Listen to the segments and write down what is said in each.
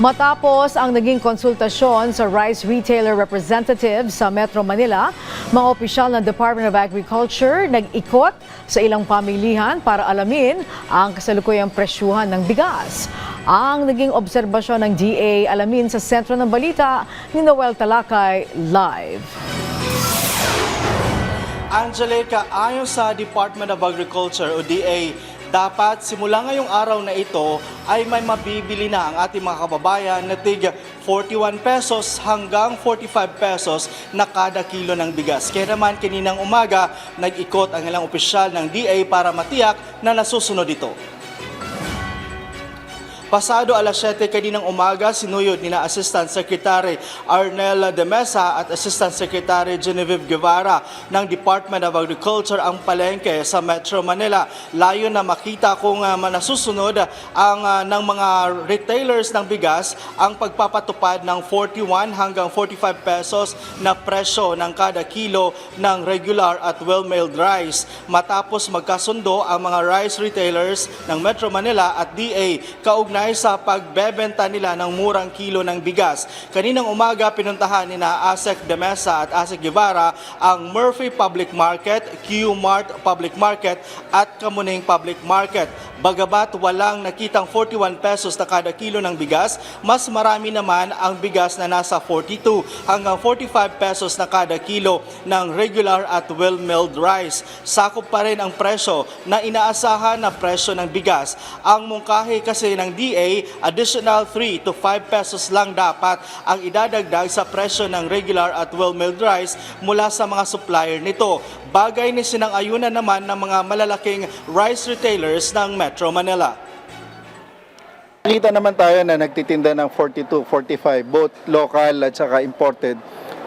Matapos ang naging konsultasyon sa rice retailer representative sa Metro Manila, mga opisyal ng Department of Agriculture nag-ikot sa ilang pamilihan para alamin ang kasalukuyang presyuhan ng bigas. Ang naging obserbasyon ng DA alamin sa sentro ng balita ni Noel Talakay live. Angelica, ayon sa Department of Agriculture o DA, dapat simula ngayong araw na ito ay may mabibili na ang ating mga kababayan na tig 41 pesos hanggang 45 pesos na kada kilo ng bigas. Kaya naman kaninang umaga, nag-ikot ang ilang opisyal ng DA para matiyak na nasusunod ito. Pasado alas 7 kaninang umaga, sinuyod ni Assistant Secretary Arnel De Mesa at Assistant Secretary Genevieve Guevara ng Department of Agriculture ang palengke sa Metro Manila. Layo na makita kung nasusunod ng mga retailers ng bigas ang pagpapatupad ng 41 hanggang 45 pesos na presyo ng kada kilo ng regular at well-milled rice. Matapos magkasundo ang mga rice retailers ng Metro Manila at DA kaugnay sa pagbebenta nila ng murang kilo ng bigas. Kaninang umaga, pinuntahan ni ASEC De Mesa at ASEC Guevara ang Murphy Public Market, Q-Mart Public Market at Kamuning Public Market. Bagamat walang nakitang 41 pesos na kada kilo ng bigas, mas marami naman ang bigas na nasa 42 hanggang 45 pesos na kada kilo ng regular at well-milled rice. Sakop pa rin ang presyo na inaasahan na presyo ng bigas. Ang mungkahi kasi ng DA, additional 3 to 5 pesos lang dapat ang idadagdag sa presyo ng regular at well-milled rice mula sa mga supplier nito. Bagay ni sinang-ayunan naman ng mga malalaking rice retailers ng Metro Manila. Nakita naman tayo na nagtitinda ng 42, 45, both local at saka imported.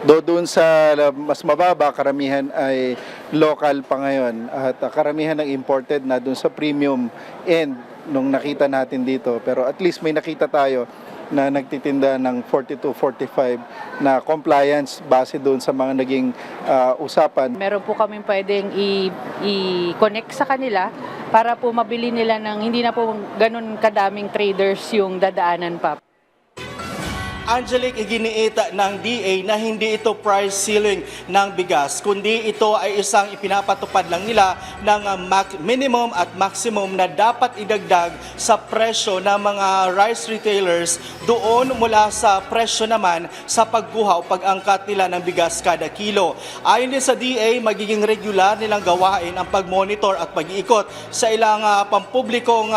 Doon sa mas mababa, karamihan ay local pa ngayon at karamihan ng imported na doon sa premium end nung nakita natin dito. Pero at least may nakita tayo na nagtitinda ng 42, 45 na compliance base doon sa mga naging usapan. Meron po kami pwedeng i-connect sa kanila para po mabili nila ng hindi na po ganun kadaming traders yung dadaanan pa. Angelique, iginiita ng DA na hindi ito price ceiling ng bigas, kundi ito ay isang ipinapatupad lang nila ng minimum at maximum na dapat idagdag sa presyo ng mga rice retailers doon mula sa presyo naman sa pagkuha o pag-angkat nila ng bigas kada kilo. Ayon din sa DA, magiging regular nilang gawain ang pag-monitor at pag-iikot sa ilang pampublikong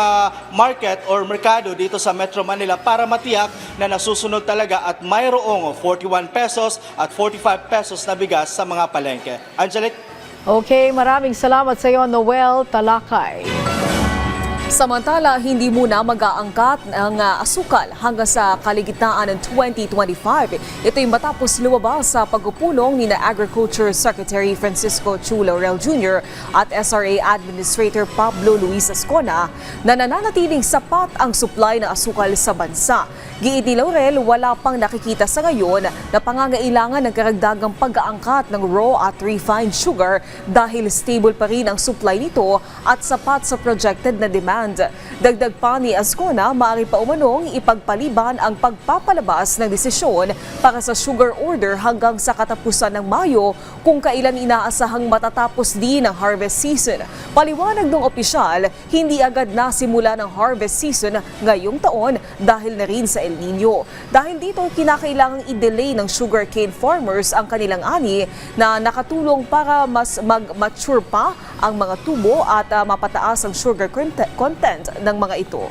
market or merkado dito sa Metro Manila para matiyak na nasusunod talaga at mayroong 41 pesos at 45 pesos na bigas sa mga palengke. Angelique? Okay, maraming salamat sa iyo, Noel Talakay. Samantala, hindi muna mag-aangkat ng asukal hanggang sa kaligitnaan ng 2025. Ito'y matapos lumabas sa pagpupulong ni Agriculture Secretary Francisco Chu Laurel Jr. at SRA Administrator Pablo Luis Ascona na nananatiling sapat ang supply ng asukal sa bansa. Giit ni Laurel, wala pang nakikita sa ngayon na pangangailangan ng karagdagang pag-aangkat ng raw at refined sugar dahil stable pa rin ang supply nito at sapat sa projected na demand. Dagdag pa ni Ascona, maaari pa umanong ipagpaliban ang pagpapalabas ng desisyon para sa sugar order hanggang sa katapusan ng Mayo kung kailan inaasahang matatapos din ang harvest season. Paliwanag ng opisyal, hindi agad nasimula ng harvest season ngayong taon dahil na rin sa El Nino. Dahil dito, kinakailangang i-delay ng sugarcane farmers ang kanilang ani na nakatulong para mas mag-mature pa ang mga tubo at mapataas ang sugar content ng mga ito.